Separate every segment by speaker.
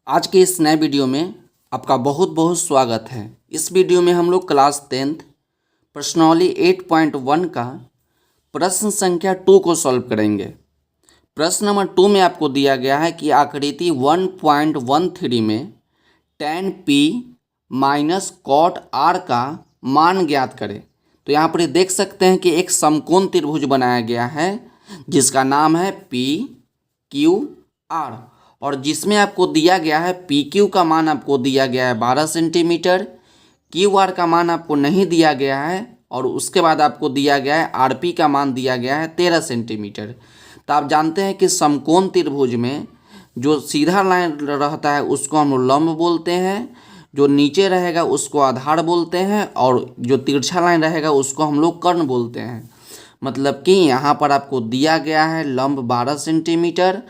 Speaker 1: आज के इस नए वीडियो में आपका बहुत बहुत स्वागत है। इस वीडियो में हम लोग क्लास 10th प्रश्नावली 8.1 का प्रश्न संख्या 2 को सॉल्व करेंगे। प्रश्न नंबर 2 में आपको दिया गया है कि आकृति 1.13 में tan p minus cot r का मान ज्ञात करें। तो यहाँ पर देख सकते हैं कि एक समकोण त्रिभुज बनाया गया है जिसका नाम है पी क्यू आर, और जिसमें आपको दिया गया है पी क्यू का मान आपको दिया गया है 12 सेंटीमीटर, क्यू आर का मान आपको नहीं दिया गया है, और उसके बाद आपको दिया गया है आर पी का मान दिया गया है 13 सेंटीमीटर। तो आप जानते हैं कि समकोण त्रिभुज में जो सीधा लाइन रहता है उसको हम लंब बोलते हैं, जो नीचे रहेगा उसको आधार बोलते हैं, और जो तिरछा लाइन रहेगा उसको हम लोग कर्ण बोलते हैं। मतलब कि यहाँ पर आपको दिया गया है लंब 12 सेंटीमीटर,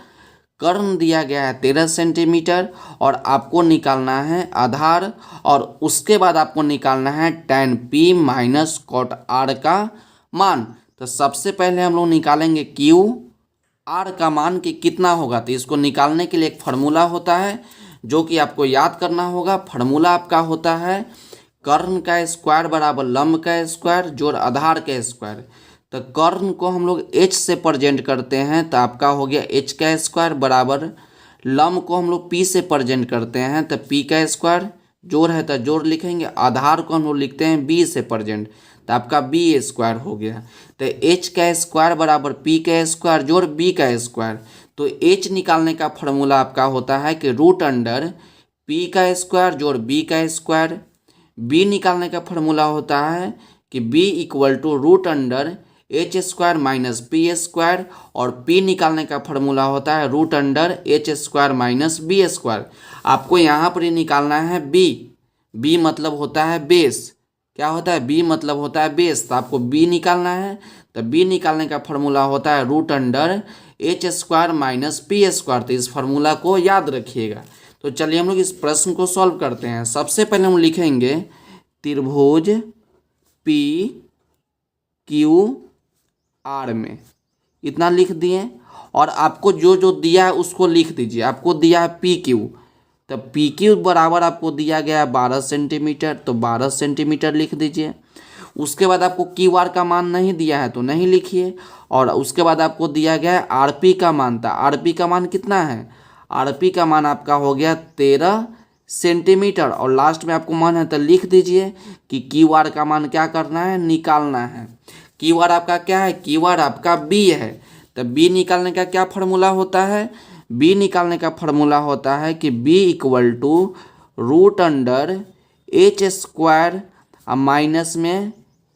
Speaker 1: कर्ण दिया गया है 13 सेंटीमीटर, और आपको निकालना है आधार, और उसके बाद आपको निकालना है tan p minus cot r का मान। तो सबसे पहले हम लोग निकालेंगे q r का मान कि कितना होगा। तो इसको निकालने के लिए एक फार्मूला होता है जो कि आपको याद करना होगा। फार्मूला आपका होता है कर्ण का स्क्वायर बराबर लंब का स्क्वायर जोड़ आधार का स्क्वायर। तो कर्ण को हम लोग h से प्रेजेंट करते हैं तो आपका हो गया h का स्क्वायर बराबर लंब को हम लोग p से प्रेजेंट करते हैं तो p का स्क्वायर, जोड़ है तो जोड़ लिखेंगे, आधार को हम लोग लिखते हैं b से प्रेजेंट तो आपका b स्क्वायर हो गया। तो h का स्क्वायर बराबर p का स्क्वायर जोड़ b का स्क्वायर। तो h निकालने का फॉर्मूला आपका होता है कि रूट अंडर p का स्क्वायर जोड़ b का स्क्वायर। b निकालने का फॉर्मूला होता है कि b equal to root under H square minus P square, और p निकालने का फॉर्मूला होता है root under H square minus B square. आपको यहाँ पर ही निकालना है b मतलब होता है बेस। क्या होता है? b मतलब होता है बेस। तो आपको b निकालना है, तो b निकालने का फॉर्मूला होता है root under H square minus P square. तो इस फार्मूला को याद रखिएगा। तो चलिए हम लोग इस प्रश्न को सॉल्व करते हैं। सबसे पहले हम लिखेंगे त्रिभुज पी क्यू आर में, इतना लिख दिए, और आपको जो जो दिया है उसको लिख दीजिए। आपको दिया है पी क्यू, तो पी क्यू बराबर आपको दिया गया है 12 सेंटीमीटर, तो 12 सेंटीमीटर लिख दीजिए। उसके बाद आपको क्यू आर का मान नहीं दिया है तो नहीं लिखिए, और उसके बाद आपको दिया गया है आर पी का मान था। आर पी का मान कितना है? आर पी का मान आपका हो गया 13 सेंटीमीटर, और लास्ट में आपको मान है तो लिख दीजिए कि क्यू आर का मान क्या करना है? निकालना है। क्यू आर आपका क्या है? क्यू आर आपका बी है। तो बी निकालने का क्या फार्मूला होता है? बी निकालने का फार्मूला होता है कि B equal to root under H square minus में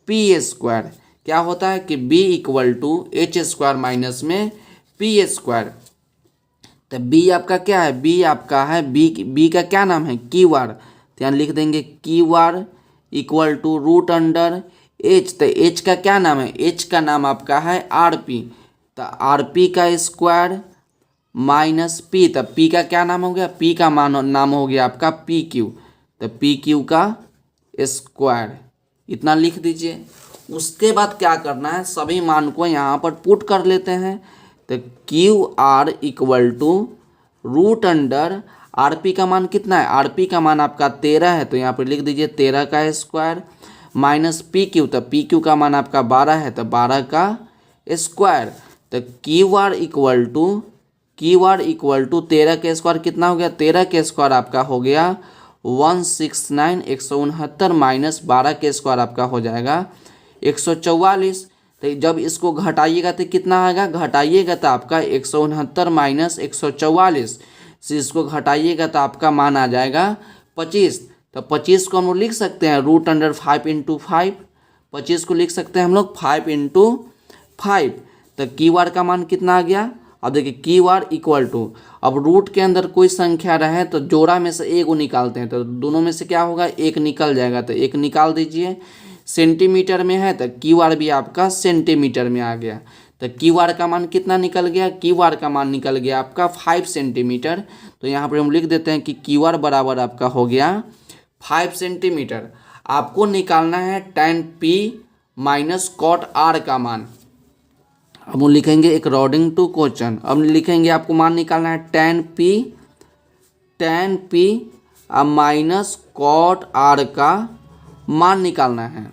Speaker 1: पी स्क्वायर। क्या होता है कि B equal to H square minus में पी स्क्वायर। तो बी आपका क्या है? बी आपका है बी का क्या नाम है? Q R. तो यहाँ लिख देंगे Q R equal to root under H. तो एच का क्या नाम है? एच का नाम आपका है आर पी। तो आर पी का स्क्वायर माइनस पी, तो पी का क्या नाम हो गया? पी का नाम हो गया आपका पी क्यू। तो पी क्यू का स्क्वायर, इतना लिख दीजिए। उसके बाद क्या करना है? सभी मान को यहाँ पर पुट कर लेते हैं। तो Q R equal to root under R P का मान कितना है? आर पी का मान आपका 13 है, तो यहाँ पर लिख दीजिए 13 का स्क्वायर माइनस पी क्यू। तो पी क्यू का मान आपका 12 है, तो 12 का स्क्वायर। तो क्यू आर इक्वल टू 13 के स्क्वायर कितना हो गया? 13 के स्क्वायर आपका हो गया 169 169 माइनस 12 के स्क्वायर आपका हो जाएगा 144। तो जब इसको घटाइएगा तो कितना आएगा? घटाइएगा तो आपका 169 माइनस 144 से इसको घटाइएगा तो आपका मान आ जाएगा 25। तो 25 को हम लोग लिख सकते हैं रूट अंडर 5 इंटू 5। 25 को लिख सकते हैं हम लोग 5 इंटू 5। तो क्यू आर का मान कितना आ गया? अब देखिए क्यू आर इक्वल टू, अब रूट के अंदर कोई संख्या रहे तो जोड़ा में से एक निकालते हैं, तो दोनों में से क्या होगा? एक निकल जाएगा, तो एक निकाल दीजिए। सेंटीमीटर में है तो क्यू आर भी आपका सेंटीमीटर में आ गया। तो क्यू आर का मान कितना निकल गया? क्यू आर का मान निकल गया आपका 5 सेंटीमीटर। तो यहाँ पर हम लिख देते हैं कि क्यू आर बराबर आपका हो गया 5 सेंटीमीटर। आपको निकालना है tan p minus cot r का मान। अब हम लिखेंगे अकॉर्डिंग टू क्वेश्चन। अब लिखेंगे आपको मान निकालना है tan p tan P माइनस कॉट R का मान निकालना है।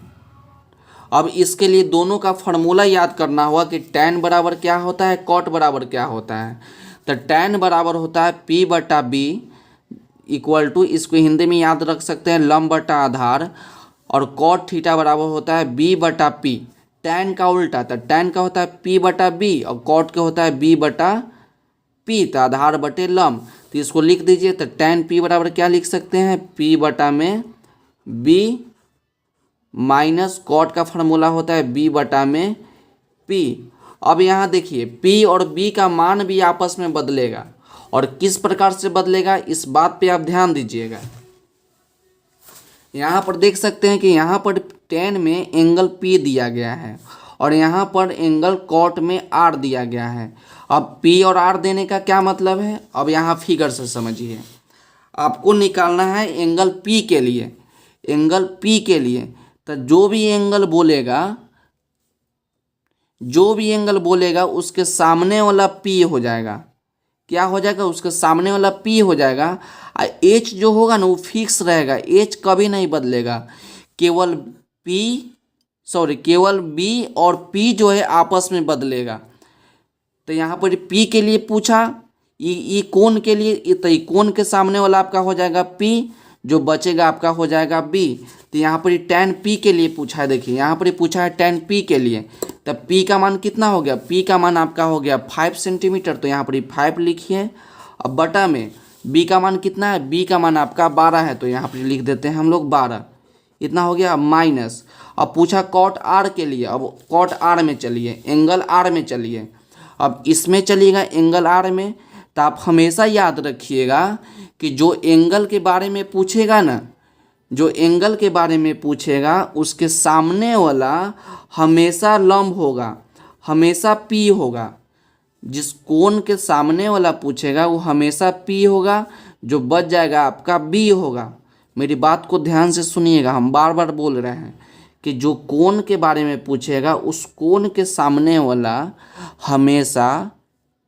Speaker 1: अब इसके लिए दोनों का फॉर्मूला याद करना होगा कि tan बराबर क्या होता है, कॉट बराबर क्या होता है। तो tan बराबर होता है P बटा B इक्वल टू, इसको हिंदी में याद रख सकते हैं, लंब बटा आधार, और कॉट थीटा बराबर होता है B बटा P। tan का उल्टा, तो tan का होता है P बटा B और कॉट का होता है B बटा P, तो आधार बटे लंब। तो इसको लिख दीजिए। तो tan P बराबर क्या लिख सकते हैं, P बटा में B माइनस कॉट का फार्मूला होता है B बटा में P। अब यहाँ देखिए P और B का मान भी आपस में बदलेगा, और किस प्रकार से बदलेगा इस बात पे आप ध्यान दीजिएगा। यहाँ पर देख सकते हैं कि यहाँ पर tan में एंगल P दिया गया है और यहाँ पर एंगल कॉट में R दिया गया है। अब P और R देने का क्या मतलब है, अब यहाँ फिगर से समझिए। आपको निकालना है एंगल P के लिए, एंगल P के लिए। तो जो भी एंगल बोलेगा उसके सामने वाला P हो जाएगा। क्या हो जाएगा, उसके सामने वाला P हो जाएगा। H जो होगा ना वो फिक्स रहेगा, H कभी नहीं बदलेगा। केवल B और P जो है आपस में बदलेगा। तो यहाँ पर P के लिए पूछा, ये कोण के लिए, तो ये कोण के सामने वाला आपका हो जाएगा P, जो बचेगा आपका हो जाएगा B। तो यहाँ पर tan P के लिए पूछा है, देखिए यहाँ पर पूछा है tan P के लिए। तो P का मान कितना हो गया, P का मान आपका हो गया 5 सेंटीमीटर, तो यहाँ पर 5 लिखिए। अब बटा में B का मान कितना है, B का मान आपका 12 है, तो यहाँ पर लिख देते हैं हम लोग 12, इतना हो गया माइनस। अब पूछा कॉट R के लिए, अब कॉट R में चलिए, एंगल R में चलिए। अब इसमें चलिएगा एंगल R में। तो आप हमेशा याद रखिएगा कि जो एंगल के बारे में पूछेगा ना, जो एंगल के बारे में पूछेगा उसके सामने वाला हमेशा लंब होगा, हमेशा P होगा। जिस कोण के सामने वाला पूछेगा वो हमेशा P होगा, जो बच जाएगा आपका B होगा। मेरी बात को ध्यान से सुनिएगा, हम बार बार बोल रहे हैं कि जो कोण के बारे में पूछेगा उस कोण के सामने वाला हमेशा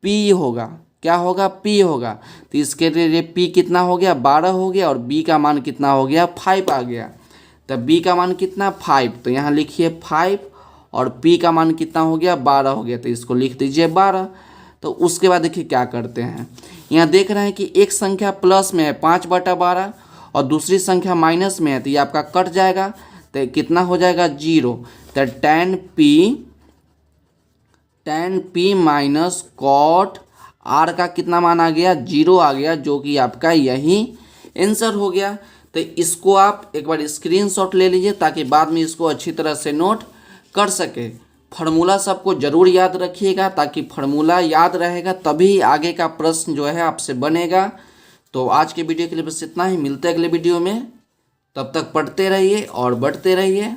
Speaker 1: P होगा। क्या होगा, P होगा। तो इसके लिए P कितना हो गया, 12 हो गया, और B का मान कितना हो गया, 5 आ गया। तो B का मान कितना, 5, तो यहाँ लिखिए 5, और P का मान कितना हो गया, 12 हो गया, तो इसको लिख दीजिए 12। तो उसके बाद देखिए क्या करते हैं, यहाँ देख रहे हैं कि एक संख्या प्लस में है 5/12 और दूसरी संख्या माइनस में है, तो ये आपका कट जाएगा, तो कितना हो जाएगा, 0। तो tan P माइनस कॉट R का कितना मान आ गया, 0 आ गया, जो कि आपका यही आंसर हो गया। तो इसको आप एक बार स्क्रीनशॉट ले लीजिए ताकि बाद में इसको अच्छी तरह से नोट कर सके। फार्मूला सबको ज़रूर याद रखिएगा, ताकि फार्मूला याद रहेगा तभी आगे का प्रश्न जो है आपसे बनेगा। तो आज के वीडियो के लिए बस इतना ही, मिलते हैं अगले वीडियो में। तब तक पढ़ते रहिए और बढ़ते रहिए।